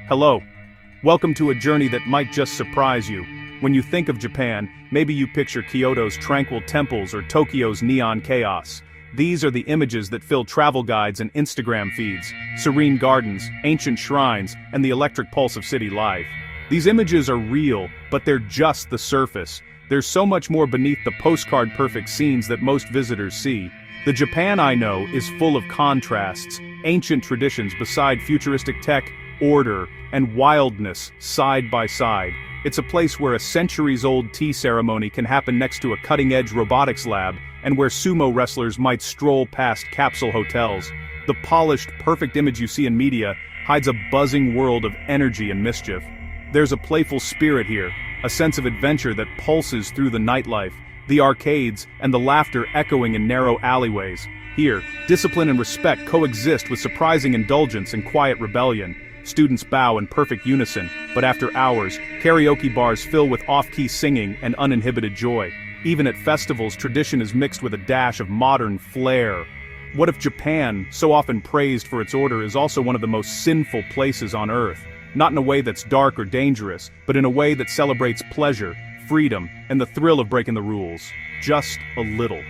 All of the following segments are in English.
Hello. Welcome to a journey that might just surprise you. When you think of Japan, maybe you picture Kyoto's tranquil temples or Tokyo's neon chaos. These are the images that fill travel guides and Instagram feeds: serene gardens, ancient shrines, and the electric pulse of city life. These images are real, but they're just the surface. There's so much more beneath the postcard-perfect scenes that most visitors see. The Japan I know is full of contrasts, ancient traditions beside futuristic tech, order, and wildness side by side. It's a place where a centuries-old tea ceremony can happen next to a cutting-edge robotics lab, and where sumo wrestlers might stroll past capsule hotels. The polished, perfect image you see in media hides a buzzing world of energy and mischief. There's a playful spirit here, a sense of adventure that pulses through the nightlife, the arcades, and the laughter echoing in narrow alleyways. Here, discipline and respect coexist with surprising indulgence and quiet rebellion. Students bow in perfect unison, but after hours, karaoke bars fill with off-key singing and uninhibited joy. Even at festivals, tradition is mixed with a dash of modern flair. What if Japan, so often praised for its order, is also one of the most sinful places on Earth? Not in a way that's dark or dangerous, but in a way that celebrates pleasure, freedom, and the thrill of breaking the rules. Just a little.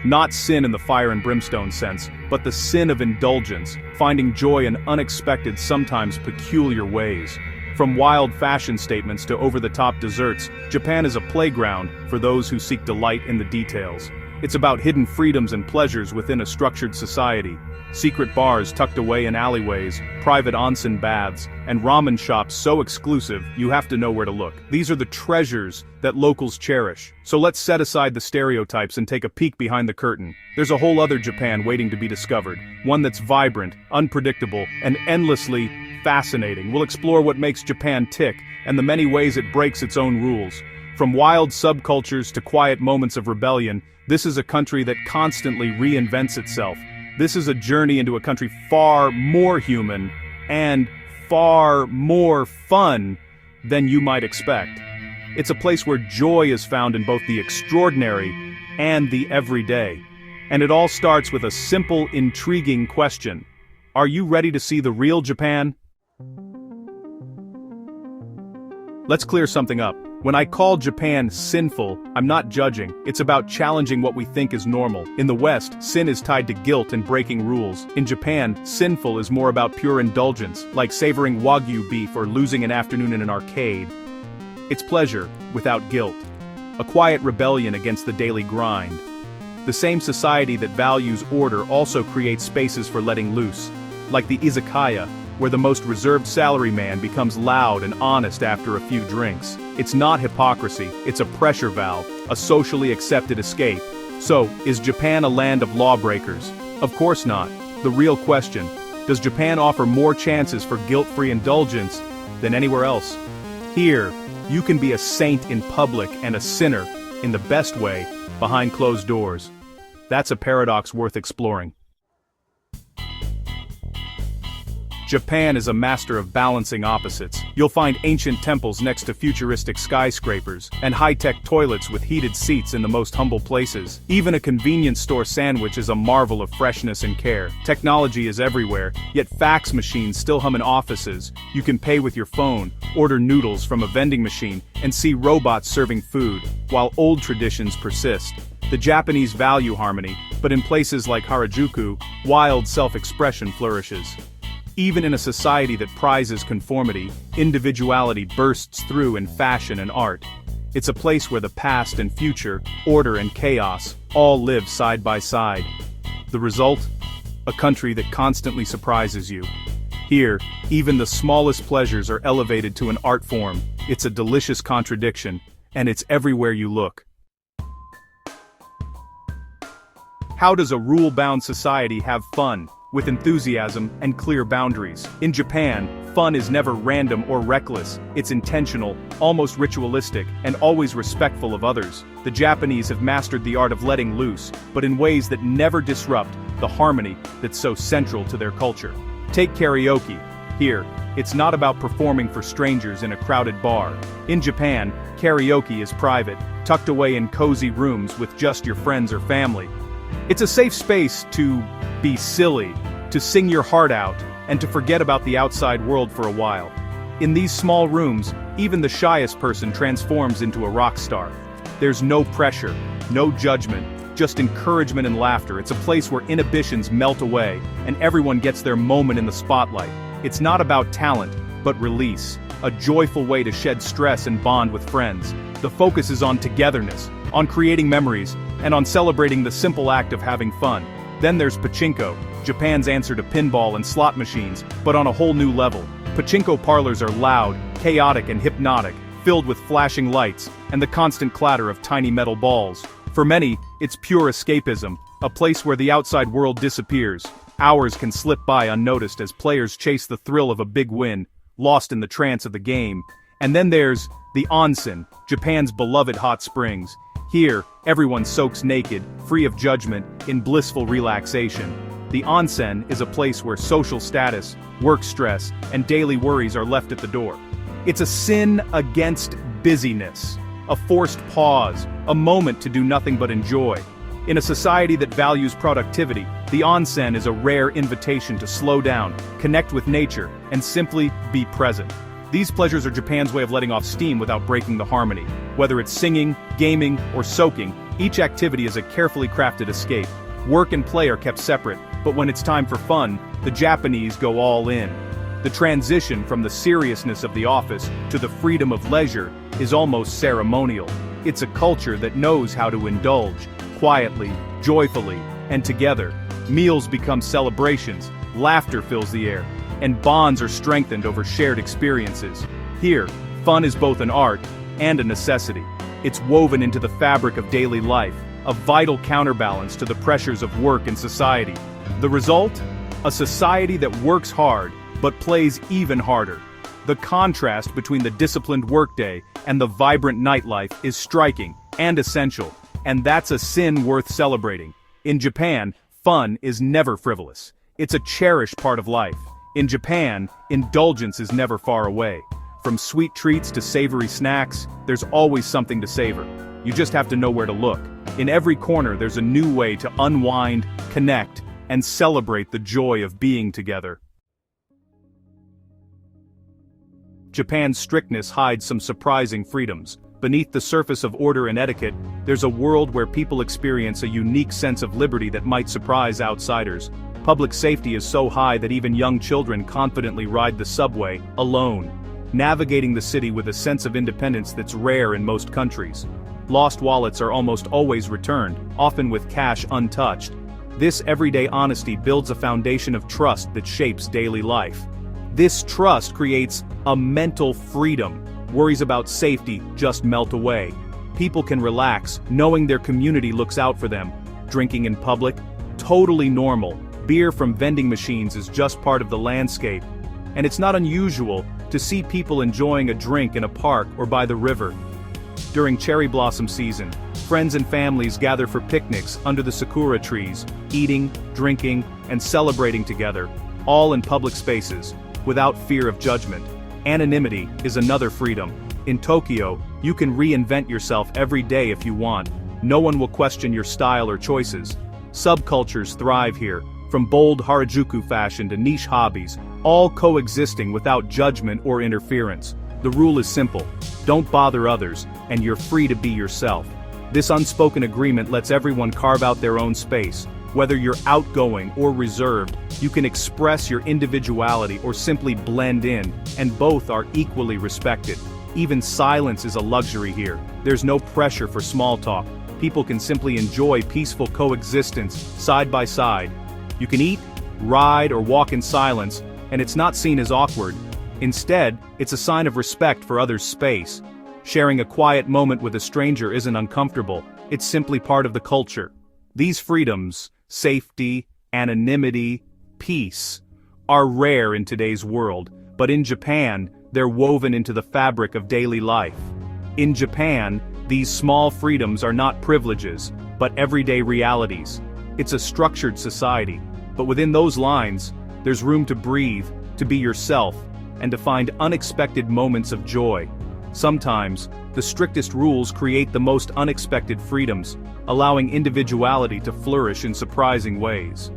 Not sin in the fire and brimstone sense, but the sin of indulgence, finding joy in unexpected, sometimes peculiar ways. From wild fashion statements to over-the-top desserts, Japan is a playground for those who seek delight in the details. It's about hidden freedoms and pleasures within a structured society. Secret bars tucked away in alleyways, private onsen baths, and ramen shops so exclusive you have to know where to look. These are the treasures that locals cherish. So let's set aside the stereotypes and take a peek behind the curtain. There's a whole other Japan waiting to be discovered, one that's vibrant, unpredictable, and endlessly fascinating. We'll explore what makes Japan tick and the many ways it breaks its own rules. From wild subcultures to quiet moments of rebellion, this is a country that constantly reinvents itself. This is a journey into a country far more human and far more fun than you might expect. It's a place where joy is found in both the extraordinary and the everyday. And it all starts with a simple, intriguing question. Are you ready to see the real Japan? Let's clear something up. When I call Japan sinful, I'm not judging. It's about challenging what we think is normal. In the West, sin is tied to guilt and breaking rules. In Japan, sinful is more about pure indulgence, like savoring Wagyu beef or losing an afternoon in an arcade. It's pleasure, without guilt. A quiet rebellion against the daily grind. The same society that values order also creates spaces for letting loose, like the izakaya, where the most reserved salaryman becomes loud and honest after a few drinks. It's not hypocrisy, it's a pressure valve, a socially accepted escape. So, is Japan a land of lawbreakers? Of course not. The real question: does Japan offer more chances for guilt-free indulgence than anywhere else? Here, you can be a saint in public and a sinner, in the best way, behind closed doors. That's a paradox worth exploring. Japan is a master of balancing opposites. You'll find ancient temples next to futuristic skyscrapers, and high-tech toilets with heated seats in the most humble places. Even a convenience store sandwich is a marvel of freshness and care. Technology is everywhere, yet fax machines still hum in offices. You can pay with your phone, order noodles from a vending machine, and see robots serving food, while old traditions persist. The Japanese value harmony, but in places like Harajuku, wild self-expression flourishes. Even in a society that prizes conformity, individuality bursts through in fashion and art. It's a place where the past and future, order and chaos, all live side by side. The result? A country that constantly surprises you. Here, even the smallest pleasures are elevated to an art form. It's a delicious contradiction, and it's everywhere you look. How does a rule-bound society have fun? With enthusiasm and clear boundaries. In Japan, fun is never random or reckless. It's intentional, almost ritualistic, and always respectful of others. The Japanese have mastered the art of letting loose, but in ways that never disrupt the harmony that's so central to their culture. Take karaoke. Here, it's not about performing for strangers in a crowded bar. In Japan, karaoke is private, tucked away in cozy rooms with just your friends or family. It's a safe space to be silly, to sing your heart out, and to forget about the outside world for a while. In these small rooms, even the shyest person transforms into a rock star. There's no pressure, no judgment, just encouragement and laughter. It's a place where inhibitions melt away, and everyone gets their moment in the spotlight. It's not about talent, but release, a joyful way to shed stress and bond with friends. The focus is on togetherness, on creating memories, and on celebrating the simple act of having fun. Then there's pachinko, Japan's answer to pinball and slot machines, but on a whole new level. Pachinko parlors are loud, chaotic and hypnotic, filled with flashing lights, and the constant clatter of tiny metal balls. For many, it's pure escapism, a place where the outside world disappears. Hours can slip by unnoticed as players chase the thrill of a big win, lost in the trance of the game. And then there's the onsen, Japan's beloved hot springs. Here, everyone soaks naked, free of judgment, in blissful relaxation. The onsen is a place where social status, work stress, and daily worries are left at the door. It's a sin against busyness, a forced pause, a moment to do nothing but enjoy. In a society that values productivity, the onsen is a rare invitation to slow down, connect with nature, and simply be present. These pleasures are Japan's way of letting off steam without breaking the harmony. Whether it's singing, gaming, or soaking, each activity is a carefully crafted escape. Work and play are kept separate, but when it's time for fun, the Japanese go all in. The transition from the seriousness of the office to the freedom of leisure is almost ceremonial. It's a culture that knows how to indulge, quietly, joyfully, and together. Meals become celebrations, laughter fills the air, and bonds are strengthened over shared experiences. Here, fun is both an art and a necessity. It's woven into the fabric of daily life, a vital counterbalance to the pressures of work and society. The result? A society that works hard, but plays even harder. The contrast between the disciplined workday and the vibrant nightlife is striking and essential, and that's a sin worth celebrating. In Japan, fun is never frivolous. It's a cherished part of life. In Japan, indulgence is never far away. From sweet treats to savory snacks, there's always something to savor. You just have to know where to look. In every corner there's a new way to unwind, connect, and celebrate the joy of being together. Japan's strictness hides some surprising freedoms. Beneath the surface of order and etiquette, there's a world where people experience a unique sense of liberty that might surprise outsiders. Public safety is so high that even young children confidently ride the subway, alone, navigating the city with a sense of independence that's rare in most countries. Lost wallets are almost always returned, often with cash untouched. This everyday honesty builds a foundation of trust that shapes daily life. This trust creates a mental freedom. Worries about safety just melt away. People can relax, knowing their community looks out for them. Drinking in public? Totally normal. Beer from vending machines is just part of the landscape. And it's not unusual to see people enjoying a drink in a park or by the river. During cherry blossom season, friends and families gather for picnics under the sakura trees, eating, drinking, and celebrating together, all in public spaces, without fear of judgment. Anonymity is another freedom. In Tokyo, you can reinvent yourself every day if you want. No one will question your style or choices. Subcultures thrive here, from bold Harajuku fashion to niche hobbies, all coexisting without judgment or interference. The rule is simple: don't bother others, and you're free to be yourself. This unspoken agreement lets everyone carve out their own space. Whether you're outgoing or reserved, you can express your individuality or simply blend in, and both are equally respected. Even silence is a luxury here. There's no pressure for small talk. People can simply enjoy peaceful coexistence, side by side. You can eat, ride, or walk in silence, and it's not seen as awkward. Instead, it's a sign of respect for others' space. Sharing a quiet moment with a stranger isn't uncomfortable, it's simply part of the culture. These freedoms, safety, anonymity, peace, are rare in today's world, but in Japan, they're woven into the fabric of daily life. In Japan, these small freedoms are not privileges, but everyday realities. It's a structured society, but within those lines, there's room to breathe, to be yourself, and to find unexpected moments of joy. Sometimes, the strictest rules create the most unexpected freedoms, allowing individuality to flourish in surprising ways.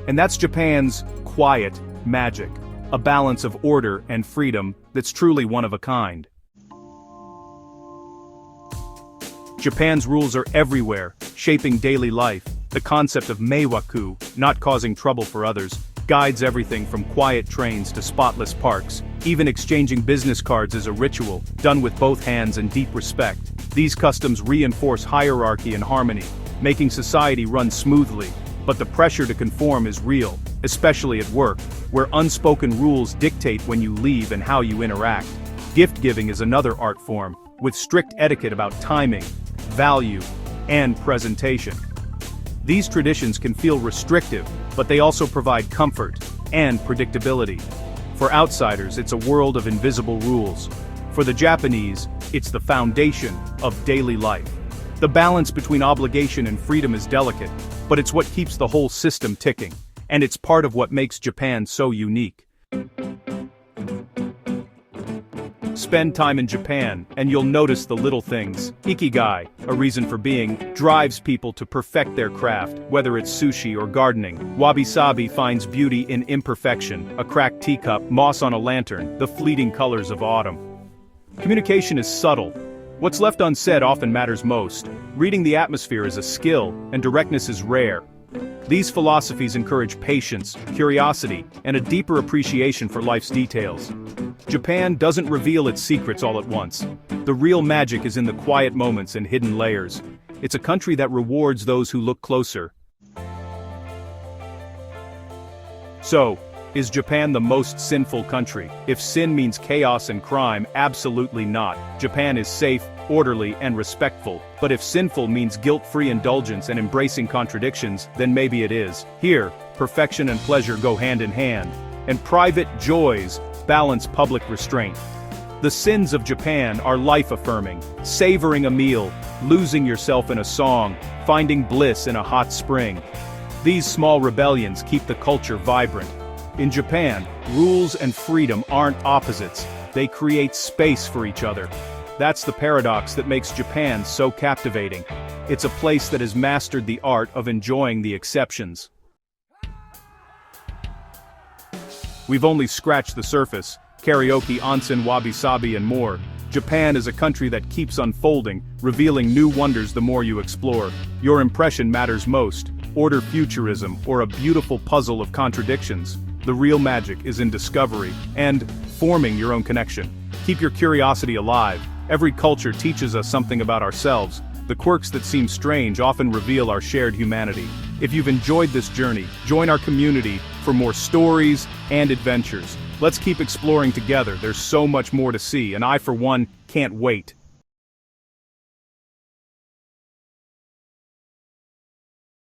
And that's Japan's quiet, magic, a balance of order and freedom that's truly one of a kind. Japan's rules are everywhere, shaping daily life. The concept of meiwaku, not causing trouble for others, guides everything from quiet trains to spotless parks. Even exchanging business cards is a ritual, done with both hands and deep respect. These customs reinforce hierarchy and harmony, making society run smoothly. But the pressure to conform is real, especially at work, where unspoken rules dictate when you leave and how you interact. Gift-giving is another art form, with strict etiquette about timing, value, and presentation. These traditions can feel restrictive, but they also provide comfort and predictability. For outsiders, it's a world of invisible rules. For the Japanese, it's the foundation of daily life. The balance between obligation and freedom is delicate, but it's what keeps the whole system ticking, and it's part of what makes Japan so unique. Spend time in Japan, and you'll notice the little things. Ikigai, a reason for being, drives people to perfect their craft, whether it's sushi or gardening. Wabi-sabi finds beauty in imperfection, a cracked teacup, moss on a lantern, the fleeting colors of autumn. Communication is subtle. What's left unsaid often matters most. Reading the atmosphere is a skill, and directness is rare. These philosophies encourage patience, curiosity, and a deeper appreciation for life's details. Japan doesn't reveal its secrets all at once. The real magic is in the quiet moments and hidden layers. It's a country that rewards those who look closer. So, is Japan the most sinful country? If sin means chaos and crime, absolutely not. Japan is safe, orderly, and respectful. But if sinful means guilt-free indulgence and embracing contradictions, then maybe it is. Here, perfection and pleasure go hand in hand, and private joys balance public restraint. The sins of Japan are life-affirming, savoring a meal, losing yourself in a song, finding bliss in a hot spring. These small rebellions keep the culture vibrant. In Japan, rules and freedom aren't opposites, they create space for each other. That's the paradox that makes Japan so captivating. It's a place that has mastered the art of enjoying the exceptions. We've only scratched the surface. Karaoke, onsen, wabi-sabi, and more. Japan is a country that keeps unfolding, revealing new wonders the more you explore. Your impression matters most. Order futurism, or a beautiful puzzle of contradictions. The real magic is in discovery, and forming your own connection. Keep your curiosity alive. Every culture teaches us something about ourselves. The quirks that seem strange often reveal our shared humanity. If you've enjoyed this journey, join our community for more stories and adventures. Let's keep exploring together. There's so much more to see, and I, for one, can't wait.